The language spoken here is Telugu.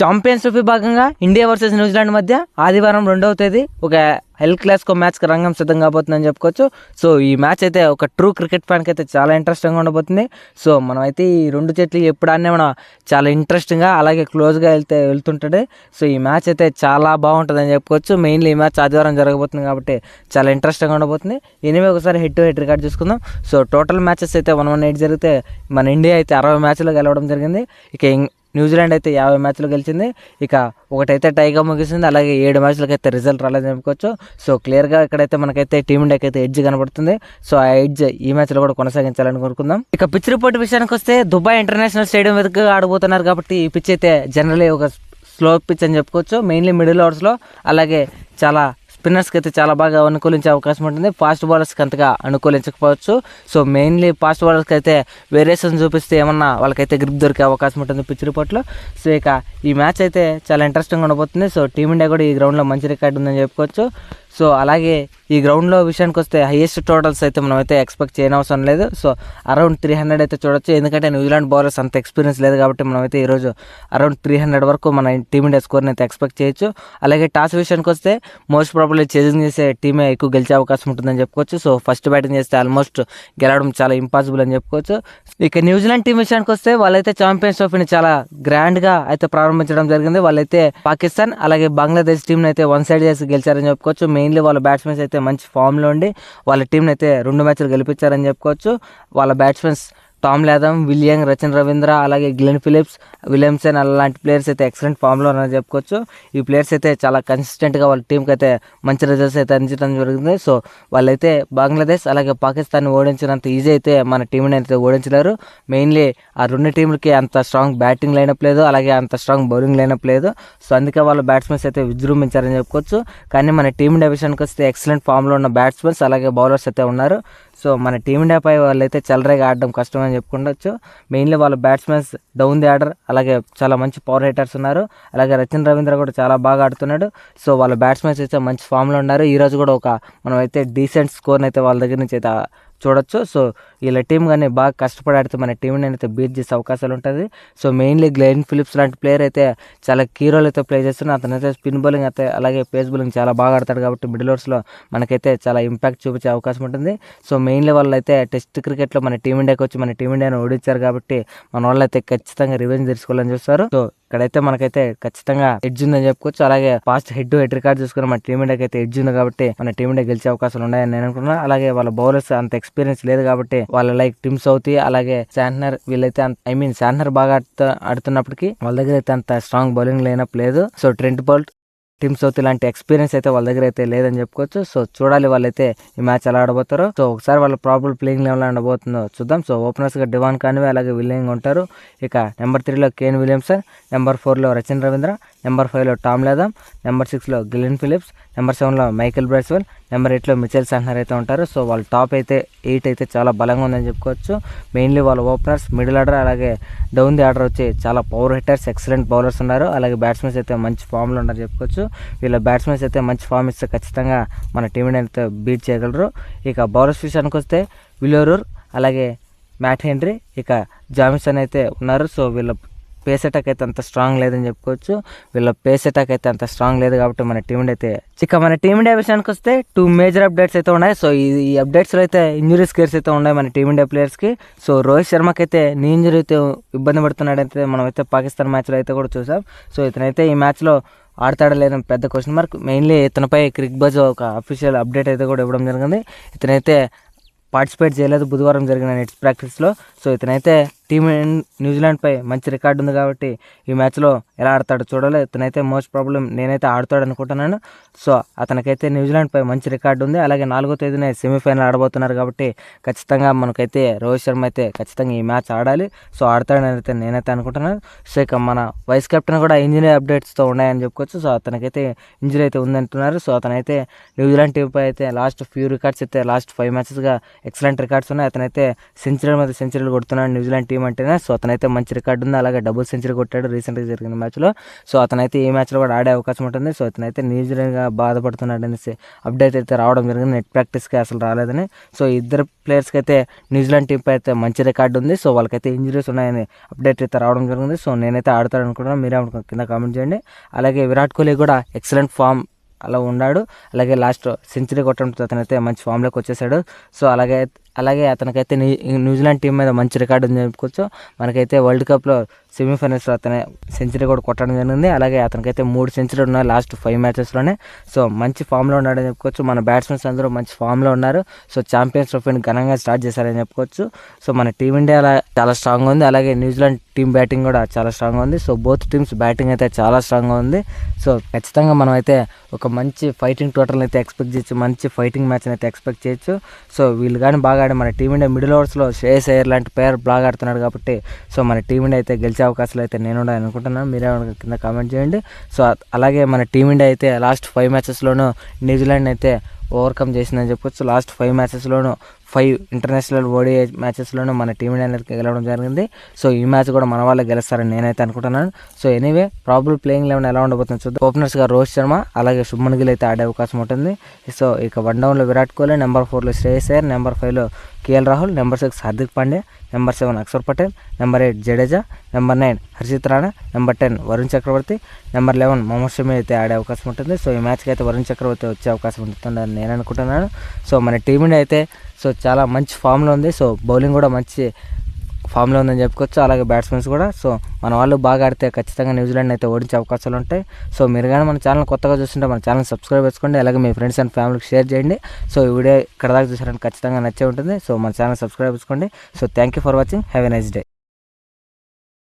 ఛాంపియన్స్ ట్రోఫీ భాగంగా ఇండియా వర్సెస్ న్యూజిలాండ్ మధ్య ఆదివారం 2వ తేదీ ఒక ఎల్ క్లాసికో మ్యాచ్కి రంగం సిద్ధం కాబోతుందని చెప్పుకోవచ్చు. సో ఈ మ్యాచ్ అయితే ఒక ట్రూ క్రికెట్ ఫ్యాన్కి అయితే చాలా ఇంట్రెస్టింగ్గా ఉండబోతుంది. సో మనం అయితే ఈ రెండు జట్లు ఎప్పుడు ఆడినా మనం చాలా ఇంట్రెస్టింగ్గా అలాగే క్లోజ్గా వెళ్తుంటుంది. సో ఈ మ్యాచ్ అయితే చాలా బాగుంటుందని చెప్పుకోవచ్చు. మెయిన్లీ ఈ మ్యాచ్ ఆదివారం జరగబోతుంది కాబట్టి చాలా ఇంట్రెస్టింగ్గా ఉండబోతుంది. ఎనివే ఒకసారి హెడ్ టు హెడ్ రికార్డ్ చూసుకుందాం. సో టోటల్ మ్యాచెస్ అయితే 118 జరిగితే మన ఇండియా అయితే 60 మ్యాచ్లో గెలవడం జరిగింది. ఇక న్యూజిలాండ్ అయితే 50 మ్యాచ్లు గెలిచింది. ఇక ఒకటైతే టైగా ముగిసింది. అలాగే 7 మ్యాచ్లకి అయితే రిజల్ట్ రాలేదని చెప్పుకోవచ్చు. సో క్లియర్గా ఇక్కడైతే మనకైతే టీమిండియాకి అయితే ఎడ్జ్ కనబడుతుంది. సో ఆ ఎడ్జ్ ఈ మ్యాచ్లో కూడా కొనసాగించాలని కోరుకుందాం. ఇక పిచ్ రిపోర్ట్ విషయానికి వస్తే దుబాయ్ ఇంటర్నేషనల్ స్టేడియం వెతుకు ఆడబోతున్నారు కాబట్టి ఈ పిచ్ అయితే జనరలీ ఒక స్లో పిచ్ అని చెప్పుకోవచ్చు. మెయిన్లీ మిడిల్ ఓవర్స్లో అలాగే చాలా స్పిన్నర్స్కి అయితే చాలా బాగా అనుకూలించే అవకాశం ఉంటుంది. ఫాస్ట్ బౌలర్స్కి అంతగా అనుకూలించకపోవచ్చు. సో మెయిన్లీ ఫాస్ట్ బౌలర్స్కి అయితే వేరియేషన్ చూపిస్తే ఏమన్నా వాళ్ళకైతే గ్రిప్ దొరికే అవకాశం ఉంటుంది పిచ్ రిపోర్ట్లో. సో ఇక ఈ మ్యాచ్ అయితే చాలా ఇంట్రెస్టింగ్ ఉండబోతుంది. సో టీమిండియా కూడా ఈ గ్రౌండ్లో మంచి రికార్డు ఉందని చెప్పుకోవచ్చు. సో అలాగే ఈ గ్రౌండ్లో విషయానికి వస్తే హైయెస్ట్ టోటల్స్ అయితే మనం అయితే ఎక్స్పెక్ట్ చేయనవసరం లేదు. సో అరౌండ్ 300 అయితే చూడొచ్చు. ఎందుకంటే న్యూజిలాండ్ బౌలర్స్ అంత ఎక్స్పీరియన్స్ లేదు కాబట్టి మనం అయితే ఈరోజు అరౌండ్ 300 వరకు మన టీమిండియా స్కోర్ని అయితే ఎక్స్పెక్ట్ చేయొచ్చు. అలాగే టాస్ విషయానికి వస్తే మోస్ట్ ప్రాబబ్లీ చేజింగ్ చేసే టీమే ఎక్కువ గెలిచే అవకాశం ఉంటుందని చెప్పుకోవచ్చు. సో ఫస్ట్ బ్యాటింగ్ చేస్తే ఆల్మోస్ట్ గెలవడం చాలా ఇంపాసిబుల్ అని చెప్పుకోవచ్చు. ఇక న్యూజిలాండ్ టీం విషయానికి వస్తే వాళ్ళైతే ఛాంపియన్స్ ట్రోఫీని చాలా గ్రాండ్గా అయితే ప్రారంభించడం జరిగింది. వాళ్ళైతే పాకిస్తాన్ అలాగే బంగ్లాదేశ్ టీంని అయితే 1 సైడ్ చేసి గెలిచారని చెప్పుకోవచ్చు. మెయిన్లీ వాళ్ళ బ్యాట్స్మెన్స్ అయితే మంచి ఫామ్లో ఉండి వాళ్ళ టీంని అయితే 2 మ్యాచ్లు గెలిపించారని చెప్పుకోవచ్చు. వాళ్ళ batsmen Tom Latham, William, Rachin Ravindra అలాగే గ్లెన్ ఫిలిప్స్, విలియమ్సన్ అలాంటి ప్లేయర్స్ అయితే ఎక్సలెంట్ ఫామ్లో ఉన్నారని చెప్పుకోవచ్చు. ఈ ప్లేయర్స్ అయితే చాలా కన్సిస్టెంట్గా వాళ్ళ టీంకి అయితే మంచి రిజల్ట్స్ అయితే అందించడం జరుగుతుంది. సో వాళ్ళైతే బంగ్లాదేశ్ అలాగే పాకిస్తాన్ని ఓడించినంత ఈజీ అయితే మన టీంని అయితే ఓడించలేరు. మెయిన్లీ ఆ 2 టీంలకి అంత స్ట్రాంగ్ బ్యాటింగ్ లైనప్ లేదు, అలాగే అంత స్ట్రాంగ్ బౌలింగ్ లైనప్ లేదు. సో అందుకే వాళ్ళ బ్యాట్స్మెన్స్ అయితే విజృంభించారని చెప్పుకోవచ్చు. కానీ మన టీమిండియా విషయానికి వస్తే ఎక్సలెంట్ ఫామ్లో ఉన్న బ్యాట్స్మెన్స్ అలాగే బౌలర్స్ అయితే ఉన్నారు. సో మన టీమిండియాపై వాళ్ళైతే చల్లరేగా ఆడడం కష్టం అని చెప్పుకుండొచ్చు. మెయిన్లీ వాళ్ళ బ్యాట్స్మెన్స్ డౌన్ ది ఆర్డర్ అలాగే చాలా మంచి పవర్ హిట్టర్స్ ఉన్నారు. అలాగే రచిన్ రవీంద్ర కూడా చాలా బాగా ఆడుతున్నాడు. సో వాళ్ళ బ్యాట్స్మెన్స్ అయితే మంచి ఫామ్లో ఉన్నారు. ఈరోజు కూడా మనం అయితే డీసెంట్ స్కోర్ని అయితే వాళ్ళ దగ్గర నుంచి అయితే చూడొచ్చు. సో వీళ్ళ టీం కానీ బాగా కష్టపడి ఆడితే మన టీంని అయితే బీట్ చేసే అవకాశాలు ఉంటుంది. సో మెయిన్లీ గ్లెన్ ఫిలిప్స్ లాంటి ప్లేయర్ అయితే చాలా కీ రోల్ అయితే ప్లే చేస్తున్నారు. అతనైతే స్పిన్ బౌలింగ్ అయితే అలాగే పేస్ బౌలింగ్ చాలా బాగా ఆడతాడు కాబట్టి మిడిల్ ఓవర్స్లో మనకైతే చాలా ఇంపాక్ట్ చూపించే అవకాశం ఉంటుంది. సో మెయిన్లీ వాళ్ళు అయితే టెస్ట్ క్రికెట్లో మన టీమిండియాకి వచ్చి మన టీమిండియాను ఓడించారు కాబట్టి మన వాళ్ళు అయితే ఖచ్చితంగా రివెంజ్ తీసుకోవాలని చూస్తారు. సో ఇక్కడైతే మనకైతే ఖచ్చితంగా ఎడ్జ్ ఉందని చెప్పుకోవచ్చు. అలాగే fast head to head record చూసుకుని మన టీమిండియాకి అయితే ఎడ్జ్ ఉంది కాబట్టి మన టీమిండియా గెలిచే అవకాశాలు ఉన్నాయని నేను అనుకున్నాను. అలాగే వాళ్ళ బౌలర్స్ అంత ఎక్స్పీరియన్స్ లేదు కాబట్టి వాళ్ళ లైక్ టిమ్ సౌతీ అలాగే శాంట్నర్ వీళ్ళైతే శాంట్నర్ బాగా ఆడుతున్నప్పటికీ వాళ్ళ దగ్గర అయితే అంత స్ట్రాంగ్ బౌలింగ్ లైనప్ లేదు. So Trent Boult, Tim Southee ఇలాంటి ఎక్స్పీరియన్స్ అయితే వాళ్ళ దగ్గర అయితే లేదని చెప్పుకోవచ్చు. సో చూడాలి వాళ్ళైతే ఈ మ్యాచ్ ఎలా ఆడబోతారో. సో ఒకసారి వాళ్ళ ప్రాబుల్ ప్లేయింగ్ లెవెల్ ఆడబోతుందో చూద్దాం. సో ఓపెనర్స్గా డివాన్ కాన్వే అలాగే విలియం ఉంటారు. ఇక నెంబర్ 3లో కేన్ విలియమ్సన్, నెంబర్ 4లో రచిన్ రవీంద్ర, నెంబర్ 5లో టామ్ లాథమ్, నెంబర్ 6లో గ్లెన్ ఫిలిప్స్, నెంబర్ 7లో మైకెల్ బ్రాస్వెల్, నెంబర్ 8లో మిచెల్ శాంట్నర్ అయితే ఉంటారు. సో వాళ్ళ టాప్ అయితే 8 అయితే చాలా బలంగా ఉందని చెప్పుకోవచ్చు. మెయిన్లీ వాళ్ళ ఓపెనర్స్ మిడిల్ ఆర్డర్ అలాగే డౌన్ ది ఆర్డర్ వచ్చి చాలా పవర్ హిట్టర్స్ ఎక్సలెంట్ బౌలర్స్ ఉన్నారు. అలాగే బ్యాట్స్మెన్స్ అయితే మంచి ఫామ్లో ఉన్నారు చెప్పుకోవచ్చు. వీళ్ళ బ్యాట్స్మెన్స్ అయితే మంచి ఫామ్ ఇస్తే ఖచ్చితంగా మన టీంని అయితే బీట్ చేయగలరు. ఇక బౌలర్స్ విషయానికి వస్తే విలోరూర్ అలాగే మ్యాట్ హెన్రీ ఇక జామిసన్ అయితే ఉన్నారు. సో వీళ్ళ పేస్ అటాక్ అయితే అంత స్ట్రాంగ్ లేదని చెప్పుకోవచ్చు. వీళ్ళ పేస్ అటాక్ అయితే అంత స్ట్రాంగ్ లేదు కాబట్టి మన టీమిండియా అయితే ఇక మన టీమిండియా విషయానికి వస్తే 2 మేజర్ అప్డేట్స్ అయితే ఉన్నాయి. సో ఈ అప్డేట్స్లో అయితే ఇంజురీస్ కేర్స్ అయితే ఉన్నాయి మన టీమిండియా ప్లేయర్స్కి. సో రోహిత్ శర్మకి అయితే నీ ఇంజరీ అయితే ఇబ్బంది పడుతున్నాడైతే మనం అయితే పాకిస్తాన్ మ్యాచ్లో అయితే కూడా చూసాం. సో ఇతనైతే ఈ మ్యాచ్లో ఆడతాడా లేదని పెద్ద క్వశ్చన్ మార్క్. మెయిన్లీ ఇతనిపై క్రిక్ బజ్ ఒక అఫీషియల్ అప్డేట్ అయితే కూడా ఇవ్వడం జరిగింది. ఇతనైతే పార్టిసిపేట్ చేయలేదు బుధవారం జరిగిన నెట్స్ ప్రాక్టీస్లో. సో ఇతనైతే టీం న్యూజిలాండ్పై మంచి రికార్డు ఉంది కాబట్టి ఈ మ్యాచ్లో ఎలా ఆడతాడో చూడాలి. ఇతనైతే మోస్ట్ ప్రాబ్లం నేనైతే ఆడతాడు అనుకుంటున్నాను. సో అతనికైతే న్యూజిలాండ్పై మంచి రికార్డు ఉంది. అలాగే 4వ తేదీనే సెమీఫైనల్ ఆడబోతున్నారు కాబట్టి ఖచ్చితంగా మనకైతే రోహిత్ శర్మ అయితే ఖచ్చితంగా ఈ మ్యాచ్ ఆడాలి. సో ఆడతాడని అయితే నేనైతే అనుకుంటున్నాను. సో ఇక మన వైస్ కెప్టెన్ కూడా ఇంజరీ అప్డేట్స్తో ఉన్నాయని చెప్పుకోవచ్చు. సో అతనికైతే ఇంజరీ అయితే ఉందంటున్నారు. సో అతనైతే న్యూజిలాండ్ టీంపై అయితే లాస్ట్ ఫ్యూ రికార్డ్స్ అయితే లాస్ట్ 5 మ్యాచెస్గా ఎక్సలెంట్ రికార్డ్స్ ఉన్నాయి. అతనైతే సెంచరీ మీద సెంచరీలు కొడుతున్నాడు న్యూజిలాండ్ టీం అంటేనే. సో అతనైతే మంచి రికార్డు ఉంది. అలాగే డబుల్ సెంచరీ కొట్టాడు రీసెంట్గా జరిగిన మ్యాచ్. మ్యాచ్లో. సో అతనైతే ఈ మ్యాచ్లో కూడా ఆడే అవకాశం ఉంటుంది. సో అతనైతే న్యూజిలాండ్గా బాధపడుతున్నాడు అనేసి అప్డేట్ అయితే రావడం జరిగింది. నెట్ ప్రాక్టీస్కి అసలు రాలేదని. సో ఇద్దరు ప్లేయర్స్కి అయితే న్యూజిలాండ్ టీంపై అయితే మంచి రికార్డు ఉంది. సో వాళ్ళకైతే ఇంజరీస్ ఉన్నాయని అప్డేట్ అయితే రావడం జరిగింది. సో నేనైతే ఆడతాడు అనుకుంటున్నాను, మీరే కింద కామెంట్ చేయండి. అలాగే విరాట్ కోహ్లీ కూడా ఎక్సలెంట్ ఫామ్ అలా ఉన్నాడు. అలాగే లాస్ట్ సెంచరీ కొట్టడంతో అతనైతే మంచి ఫామ్లోకి వచ్చేసాడు. సో అలాగే అతనికైతే న్యూజిలాండ్ టీం మీద మంచి రికార్డు ఉందని చెప్పుకోవచ్చు. మనకైతే వరల్డ్ కప్లో సెమీఫైనల్స్లో అతనే సెంచరీ కూడా కొట్టడం జరిగింది. అలాగే అతనికైతే 3 సెంచరీలు ఉన్నాయి లాస్ట్ 5 మ్యాచెస్లోనే. సో మంచి ఫామ్లో ఉన్నాడని చెప్పుకోవచ్చు. మన బ్యాట్స్మెన్స్ అందరూ మంచి ఫామ్లో ఉన్నారు. సో ఛాంపియన్స్ ట్రోఫీని ఘనంగా స్టార్ట్ చేశారని చెప్పుకోవచ్చు. సో మన టీమిండియా చాలా స్ట్రాంగ్గా ఉంది. అలాగే న్యూజిలాండ్ టీం బ్యాటింగ్ కూడా చాలా స్ట్రాంగ్గా ఉంది. సో బోత్ టీమ్స్ బ్యాటింగ్ అయితే చాలా స్ట్రాంగ్గా ఉంది. సో ఖచ్చితంగా మనం అయితే ఒక మంచి ఫైటింగ్ టోటల్ అయితే ఎక్స్పెక్ట్ చేయొచ్చు, మంచి ఫైటింగ్ మ్యాచ్ని అయితే ఎక్స్పెక్ట్ చేయొచ్చు. సో వీళ్ళు కానీ బాగా ఆడి మన టీమిండియా మిడిల్ ఓవర్స్లో శ్రేయస్ అయ్యర్ లాంటి ప్లేయర్ బాగా ఆడుతున్నాడు కాబట్టి సో మన టీమిండియా అయితే గెలిచే అవకాశాలు అయితే నేను అనుకుంటున్నాను, మీరే కింద కామెంట్ చేయండి. సో అలాగే మన టీమిండియా అయితే లాస్ట్ 5 మ్యాచెస్లోనూ న్యూజిలాండ్ అయితే ఓవర్కమ్ చేసిందని చెప్పొచ్చు. లాస్ట్ 5 మ్యాచెస్లోనూ 5 ఇంటర్నేషనల్ ఓడిఐ మ్యాచెస్లోనూ మన టీమిండియా అనేది గెలవడం జరిగింది. సో ఈ మ్యాచ్ కూడా మన వాళ్ళే గెలుస్తారని నేనైతే అనుకుంటున్నాను. సో ఎనీవే ప్రాబబుల్ ప్లేయింగ్ 11 ఎలా ఉండబోతుంది చూద్దాం. ఓపెనర్స్గా రోహిత్ శర్మ అలాగే శుభ్మన్ గిల్ అయితే ఆడే అవకాశం ఉంటుంది. సో ఇక 1 డౌన్లో విరాట్ కోహ్లీ, నెంబర్ 4లో శ్రేయస్ అయ్యర్, నెంబర్ 5లో KL Rahul, number 6 Hardik Pandya, number 7 Axar Patel, number 8 Jadeja, number 9 Harshit Rana, number 10 Varun Chakravarthy, number 11 Mohammed Shami అయితే ఆడే అవకాశం ఉంటుంది. సో ఈ మ్యాచ్కి అయితే వరుణ్ చక్రవర్తి వచ్చే అవకాశం ఉంటుందని నేను అనుకుంటున్నాను. సో మన టీమిండియా అయితే సో చాలా మంచి ఫామ్లో ఉంది. సో బౌలింగ్ కూడా మంచి ఫామ్లో ఉందని చెప్పుకోవచ్చు. అలాగే బ్యాట్స్మెన్స్ కూడా. సో మన వాళ్ళు బాగా ఆడితే ఖచ్చితంగా న్యూజిలాండ్ అయితే ఓడించే అవకాశాలు ఉంటాయి. సో మీరు కానీ మన ఛానల్ కొత్తగా చూస్తుంటే మన ఛానల్ సబ్స్క్రైబ్ చేసుకోండి. అలాగే మీ ఫ్రెండ్స్ అండ్ ఫ్యామిలీకి షేర్ చేయండి. సో ఈ వీడియో ఇక్కడ దాకా చూసారని ఖచ్చితంగా నచ్చే ఉంటుంది. సో మన ఛానల్ సబ్స్క్రైబ్ చేసుకోండి. So thank you for watching. Have a nice day.